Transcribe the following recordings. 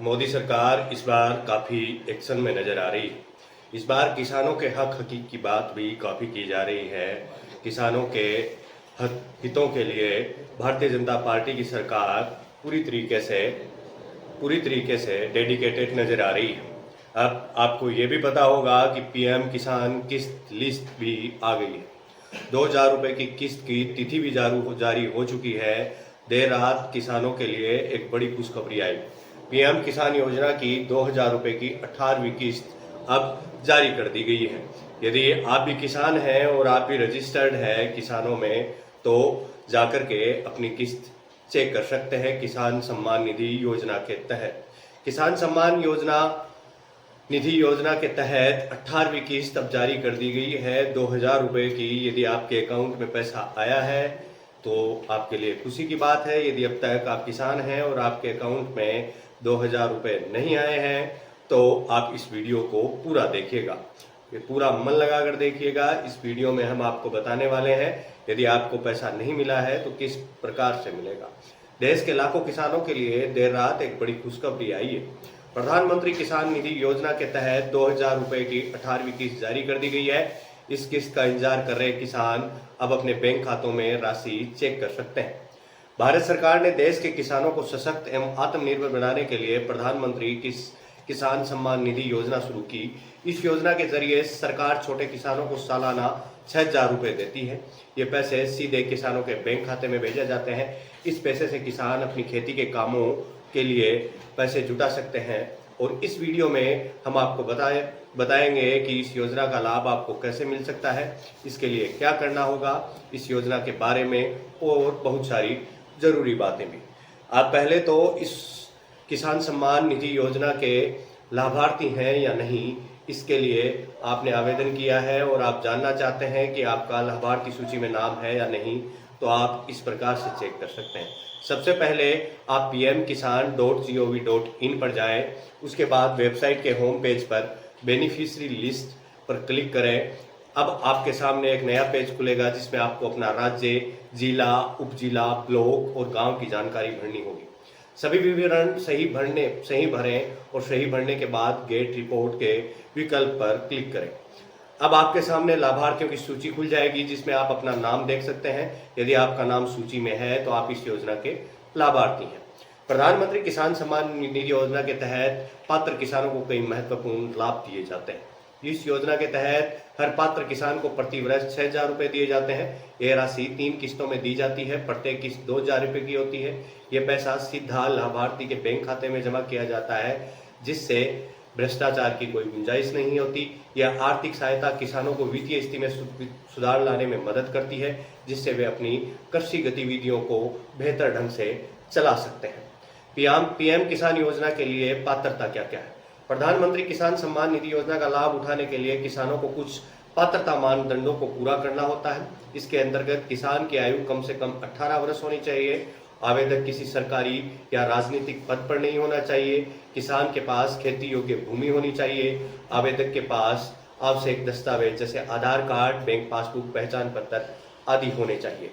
मोदी सरकार इस बार काफ़ी एक्शन में नज़र आ रही है। इस बार किसानों के हक हकीक की बात भी काफ़ी की जा रही है। किसानों के हितों के लिए भारतीय जनता पार्टी की सरकार पूरी तरीके से डेडिकेटेड नज़र आ रही है। अब आपको ये भी पता होगा कि पीएम किसान किस्त लिस्ट भी आ गई है। 2,000 रुपये की किस्त की तिथि भी जारी हो चुकी है। देर रात किसानों के लिए एक बड़ी खुशखबरी आई। पीएम किसान योजना की 2,000 रुपये की 18वीं किस्त अब जारी कर दी गई है। यदि आप भी किसान हैं और आप भी रजिस्टर्ड है किसानों में, तो जाकर के अपनी किस्त चेक कर सकते हैं। किसान सम्मान निधि योजना के तहत किसान सम्मान निधि योजना के तहत 18वीं किस्त अब जारी कर दी गई है 2,000 रुपये की। यदि आपके अकाउंट में पैसा आया है तो आपके लिए खुशी की बात है। यदि अब तक आप किसान हैं और आपके अकाउंट में 2,000 रुपये नहीं आए हैं तो आप इस वीडियो को पूरा देखिएगा, ये पूरा मन लगा कर देखिएगा। इस वीडियो में हम आपको बताने वाले हैं यदि आपको पैसा नहीं मिला है तो किस प्रकार से मिलेगा। देश के लाखों किसानों के लिए देर रात एक बड़ी खुशखबरी आई है। प्रधानमंत्री किसान निधि योजना के तहत 2,000 रुपये की 18वीं किस्त जारी कर दी गई है। इस किस्त का इंतजार कर रहे किसान अब अपने बैंक खातों में राशि चेक कर सकते हैं। भारत सरकार ने देश के किसानों को सशक्त एवं आत्मनिर्भर बनाने के लिए प्रधानमंत्री किसान सम्मान निधि योजना शुरू की। इस योजना के जरिए सरकार छोटे किसानों को सालाना 6,000 रुपये देती है। ये पैसे सीधे किसानों के बैंक खाते में भेजे जाते हैं। इस पैसे से किसान अपनी खेती के कामों के लिए पैसे जुटा सकते हैं और इस वीडियो में हम आपको बताएंगे कि इस योजना का लाभ आपको कैसे मिल सकता है, इसके लिए क्या करना होगा, इस योजना के बारे में और बहुत सारी ज़रूरी बातें भी। आप पहले तो इस किसान सम्मान निधि योजना के लाभार्थी हैं या नहीं, इसके लिए आपने आवेदन किया है और आप जानना चाहते हैं कि आपका लाभार्थी सूची में नाम है या नहीं, तो आप इस प्रकार से चेक कर सकते हैं। सबसे पहले आप pmkisan.gov.in पर जाएं। उसके बाद वेबसाइट के होम पेज पर बेनिफिशियरी लिस्ट पर क्लिक करें। अब आपके सामने एक नया पेज खुलेगा जिसमें आपको अपना राज्य, जिला, उपजिला, ब्लॉक और गांव की जानकारी भरनी होगी। सभी विवरण सही भरें और सही भरने के बाद गेट रिपोर्ट के विकल्प पर क्लिक करें। अब आपके सामने लाभार्थियों की सूची खुल जाएगी जिसमें आप अपना नाम देख सकते हैं। यदि आपका नाम सूची में है तो आप इस योजना के लाभार्थी हैं। प्रधानमंत्री किसान सम्मान निधि योजना के तहत पात्र किसानों को कई महत्वपूर्ण लाभ दिए जाते हैं। इस योजना के तहत हर पात्र किसान को प्रति वर्ष 6,000 रुपये दिए जाते हैं। यह राशि 3 किस्तों में दी जाती है। प्रत्येक किस्त 2,000 रुपये की होती है। यह पैसा सीधा लाभार्थी के बैंक खाते में जमा किया जाता है, जिससे भ्रष्टाचार की कोई गुंजाइश नहीं होती। यह आर्थिक सहायता किसानों को वित्तीय स्थिति में सुधार लाने में मदद करती है, जिससे वे अपनी कृषि गतिविधियों को बेहतर ढंग से चला सकते हैं। पीएम किसान योजना के लिए पात्रता क्या क्या है? प्रधानमंत्री किसान सम्मान निधि योजना का लाभ उठाने के लिए किसानों को कुछ पात्रता मानदंडों को पूरा करना होता है। इसके अंतर्गत किसान की आयु कम से कम 18 वर्ष होनी चाहिए। आवेदक किसी सरकारी या राजनीतिक पद पर नहीं होना चाहिए। किसान के पास खेती योग्य भूमि होनी चाहिए। आवेदक के पास आवश्यक दस्तावेज जैसे आधार कार्ड, बैंक पासबुक, पहचान पत्र आदि होने चाहिए।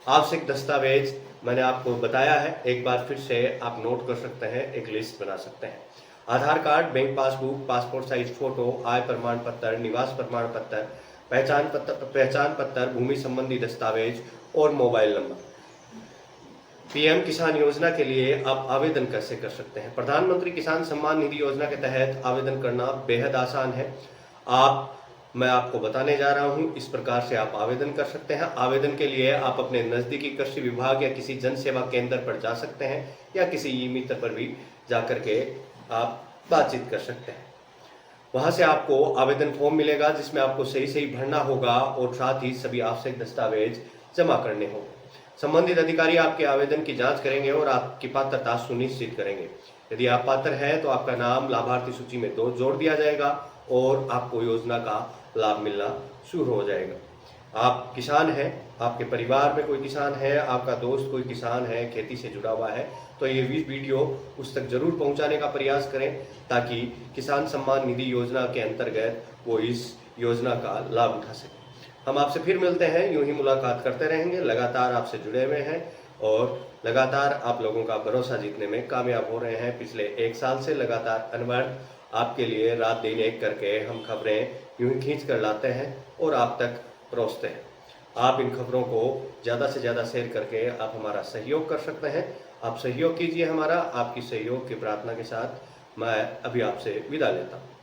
आवश्यक दस्तावेज मैंने आपको बताया है, एक बार फिर से आप नोट कर सकते हैं, एक लिस्ट बना सकते हैं। Aadhaar card, bank passbook, passport size photo, आय प्रमाण पत्र, निवास प्रमाण पत्र, पहचान पत्र, भूमि संबंधी दस्तावेज और मोबाइल नंबर। पीएम किसान योजना के लिए आप आवेदन कैसे कर सकते हैं? प्रधानमंत्री किसान सम्मान निधि योजना के तहत आवेदन करना बेहद आसान है। मैं आपको बताने जा रहा हूं, इस प्रकार से आप आवेदन कर सकते हैं। आवेदन के लिए आप अपने नजदीकी कृषि विभाग या किसी जन सेवा केंद्र पर जा सकते हैं या किसी ई मित्र पर भी जाकर के आप बातचीत कर सकते हैं। वहां से आपको आवेदन फॉर्म मिलेगा जिसमें आपको सही भरना होगा और साथ ही सभी आवश्यक दस्तावेज जमा करने होंगे। संबंधित अधिकारी आपके आवेदन की जांच करेंगे और आपकी पात्रता सुनिश्चित करेंगे। यदि आप पात्र हैं तो आपका नाम लाभार्थी सूची में जोड़ दिया जाएगा और आपको योजना का लाभ मिलना शुरू हो जाएगा। आप किसान हैं, आपके परिवार में कोई किसान है, आपका दोस्त कोई किसान है, खेती से जुड़ा हुआ है, तो ये वीडियो उस तक जरूर पहुंचाने का प्रयास करें ताकि किसान सम्मान निधि योजना के अंतर्गत वो इस योजना का लाभ उठा सके। हम आपसे फिर मिलते हैं, यूं ही मुलाकात करते रहेंगे। लगातार आपसे जुड़े हुए हैं और लगातार आप लोगों का भरोसा जीतने में कामयाब हो रहे हैं। पिछले 1 साल से लगातार अनवरत आपके लिए रात दिन एक करके हम खबरें यूं ही खींच कर लाते हैं और आप तक परोसते हैं। आप इन खबरों को ज़्यादा से ज़्यादा शेयर करके आप हमारा सहयोग कर सकते हैं। आप सहयोग कीजिए हमारा। आपकी सहयोग की प्रार्थना के साथ मैं अभी आपसे विदा लेता हूँ।